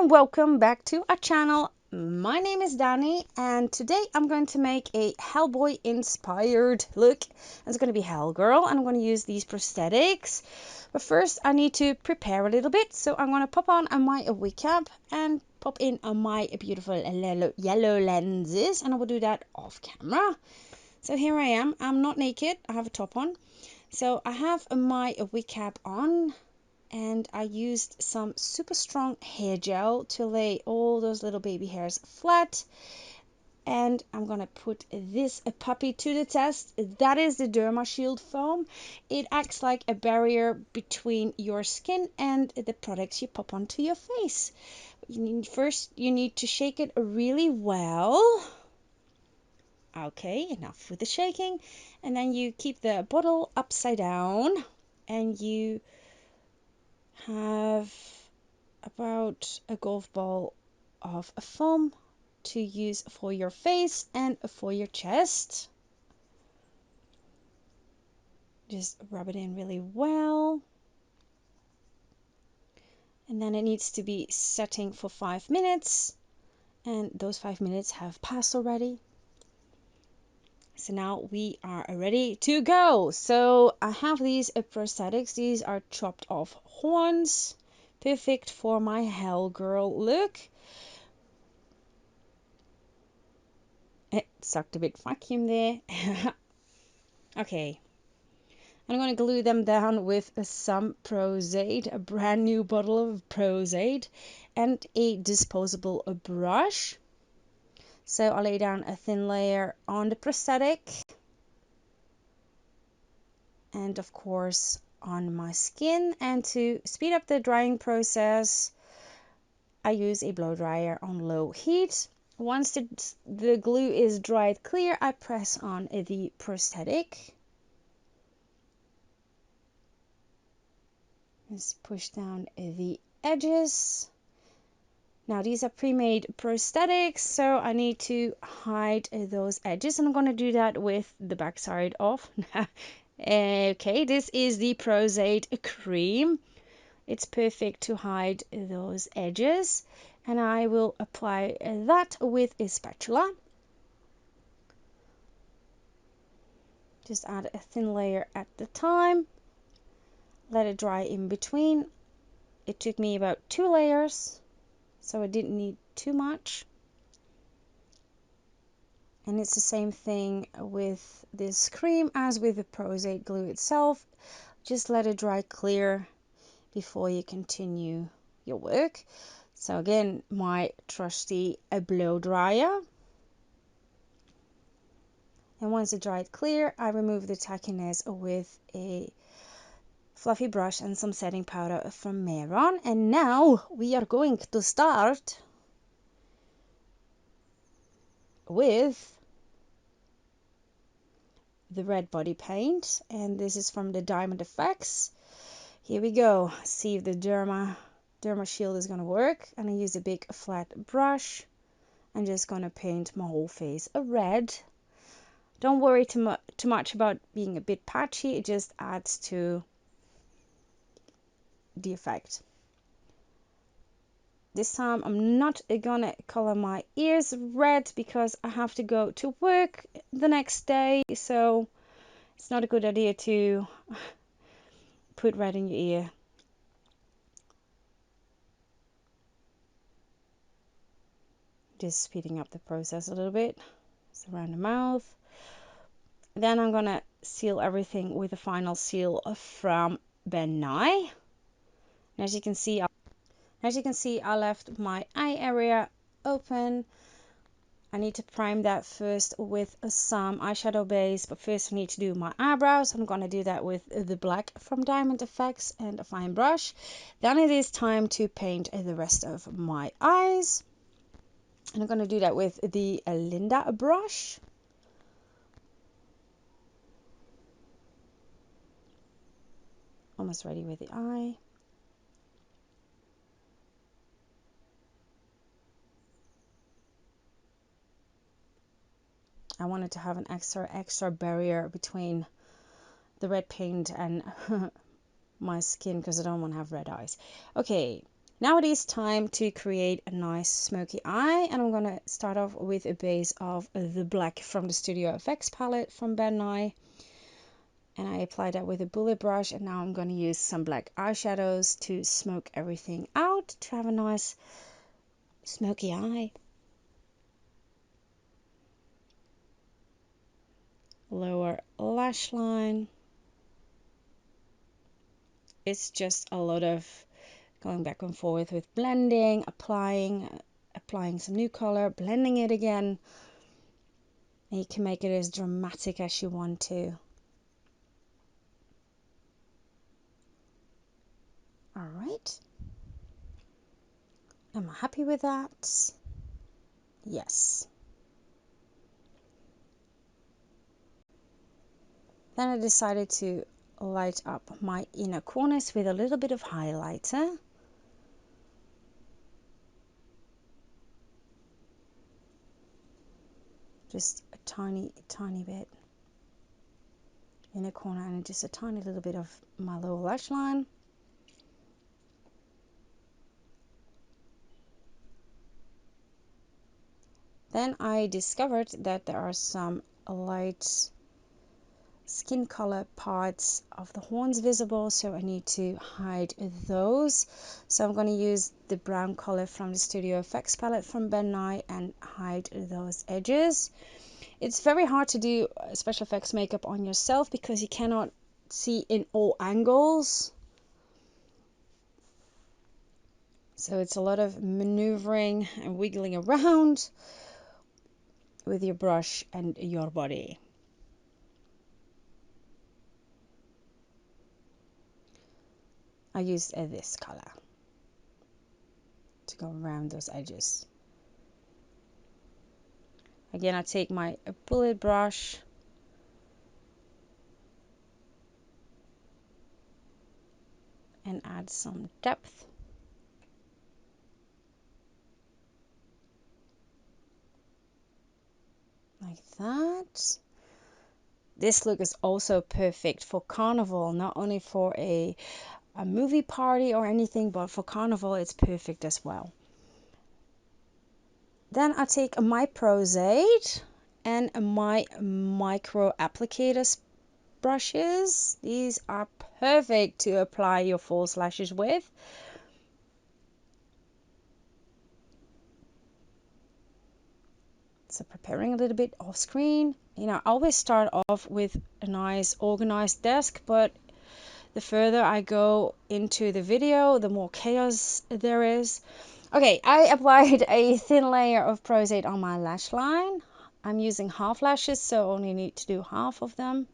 and welcome back to our channel. My name is Dani and today I'm going to make a Hellboy inspired look. It's going to be Hellgirl and I'm going to use these prosthetics. But first I need to prepare a little bit, so I'm going to pop on my wig cap and pop in my beautiful yellow lenses, and I will do that off camera. So here I am. I'm not naked, I have a top on. So I have my wig cap on, and I used some super strong hair gel to lay all those little baby hairs flat. And I'm gonna put this puppy to the test. That is the Derma Shield foam. It acts like a barrier between your skin and the products you pop onto your face. First you need to shake it really well. Okay, enough with the shaking. And then you keep the bottle upside down and you have about a golf ball of foam to use for your face and for your chest. Just rub it in really well. And then it needs to be setting for 5 minutes. And those 5 minutes have passed already. So now we are ready to go. So I have these prosthetics. These are chopped off horns. Perfect for my Hellgirl look. It sucked a bit vacuum there. Okay. I'm going to glue them down with some Prosade, a brand new bottle of Prosade, and a disposable brush. So I'll lay down a thin layer on the prosthetic. And of course on my skin. And to speed up the drying process, I use a blow dryer on low heat. Once the glue is dried clear, I press on the prosthetic. Just push down the edges. Now these are pre-made prosthetics, so I need to hide those edges, and I'm going to do that with the back side off. Okay, this is the Prosade cream. It's perfect to hide those edges, and I will apply that with a spatula. Just add a thin layer at the time. Let it dry in between. It took me about 2 layers, so I didn't need too much. And it's the same thing with this cream as with the Prosade glue itself. Just let it dry clear before you continue your work. So again, my trusty blow dryer. And once it dried clear, I remove the tackiness with a fluffy brush and some setting powder from Meron. And now we are going to start with the red body paint, and this is from the Diamond Effects. Here we go. See if the Derma Shield is going to work. And I use a big flat brush. I'm just going to paint my whole face a red. Don't worry too much about being a bit patchy. It just adds to the effect. This time I'm not gonna color my ears red because I have to go to work the next day, so it's not a good idea to put red in your ear. Just speeding up the process a little bit. So around the mouth. Then I'm gonna seal everything with a final seal from Ben Nye. And as you can see, I left my eye area open. I need to prime that first with some eyeshadow base, but first I need to do my eyebrows. I'm going to do that with the black from Diamond Effects and a fine brush. Then it is time to paint the rest of my eyes. And I'm going to do that with the Linda brush. Almost ready with the eye. I wanted to have an extra barrier between the red paint and my skin because I don't want to have red eyes. Okay, Now it is time to create a nice smoky eye, and I'm going to start off with a base of the black from the Studio FX palette from Ben. And I applied that with a bullet brush, and now I'm going to use some black eyeshadows to smoke everything out to have a nice smoky eye. Lower lash line. It's just a lot of going back and forth with blending, applying some new color, blending it again. And you can make it as dramatic as you want to. Alright. Am I happy with that? Yes. Then I decided to light up my inner corners with a little bit of highlighter. Just a tiny bit inner corner, and just a tiny little bit of my lower lash line. Then I discovered that there are some light skin color parts of the horns visible, so I need to hide those. So I'm going to use the brown color from the Studio FX palette from Ben and hide those edges. It's very hard to do special effects makeup on yourself because you cannot see in all angles. So it's a lot of maneuvering and wiggling around with your brush and your body. I used this color to go around those edges. Again, I take my bullet brush and add some depth. Like that. This look is also perfect for carnival, not only for a movie party or anything, but for carnival it's perfect as well. Then I take my Prosade and my micro applicator brushes. These are perfect to apply your false lashes with. So preparing a little bit off screen. You know, I always start off with a nice organized desk, but the further I go into the video, the more chaos there is. Okay, I applied a thin layer of Prosade on my lash line. I'm using half lashes, so only need to do half of them.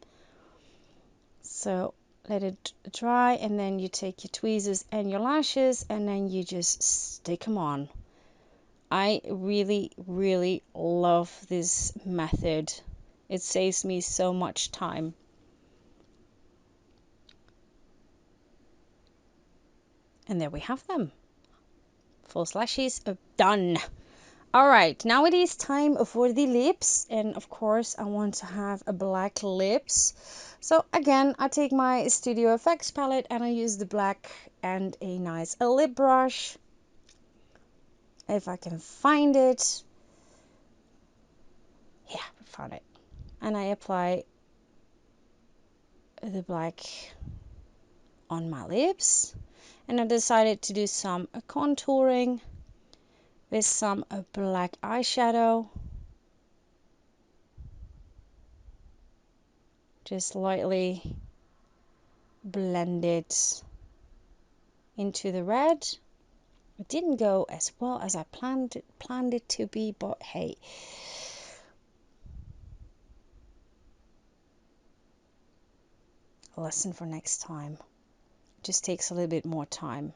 So let it dry, and then you take your tweezers and your lashes, and then you just stick them on. I really love this method. It saves me so much time. And there we have them. False lashes are done. Alright, now it is time for the lips, and of course I want to have a black lips. So again, I take my Studio FX palette and I use the black and a nice lip brush. If I can find it. Yeah, I found it. And I apply the black on my lips. And I decided to do some contouring with some black eyeshadow. Just lightly blend it into the red. It didn't go as well as I planned it to be, but hey. A lesson for next time. It just takes a little bit more time.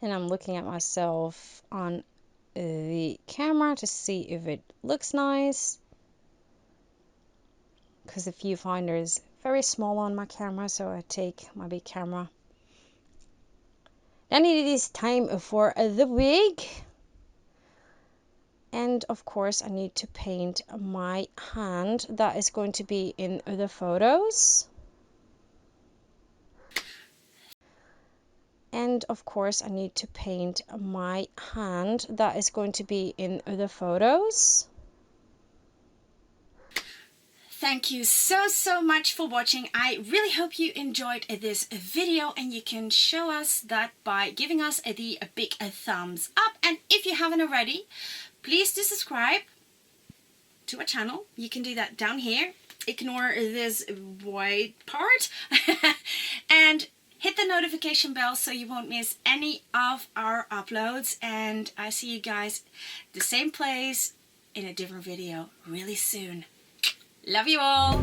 And I'm looking at myself on the camera to see if it looks nice, because the viewfinder is very small on my camera, so I take my big camera. Then it is time for the wig, and of course I need to paint my hand. That is going to be in the photos. And of course I need to paint my hand that is going to be in the photos. Thank you so much for watching. I really hope you enjoyed this video, and you can show us that by giving us a big thumbs up. And if you haven't already, please do subscribe to our channel. You can do that down here. Ignore this white part and hit the notification bell so you won't miss any of our uploads. And I see you guys the same place in a different video really soon. Love you all.